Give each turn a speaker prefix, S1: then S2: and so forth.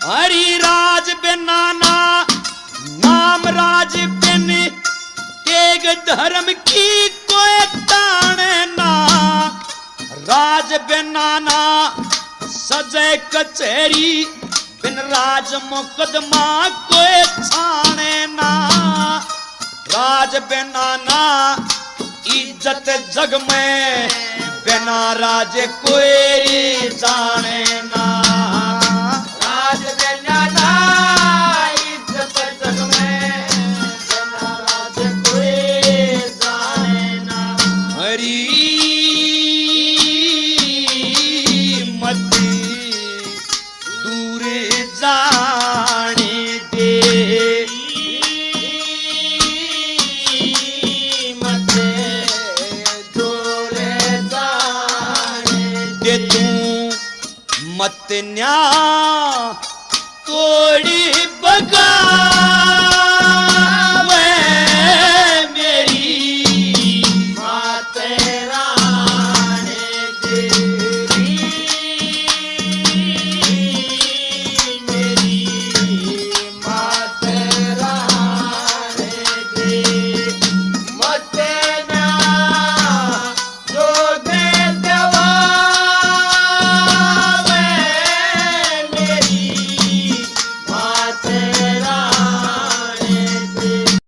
S1: हरि राज banana नाम राज बिन तेग धर्म की कोई ताने ना राज बेनाना सजे कचहरी बिन राज मुकदमा कोई छाने ना राज बेनाना इज्जत जग में बिना राज कोई जाने ना राज बेनाना इज्जत जग में बिना राज कोई जाने ना हरी मती दूर जाने दे मत न्या तोड़ी बगा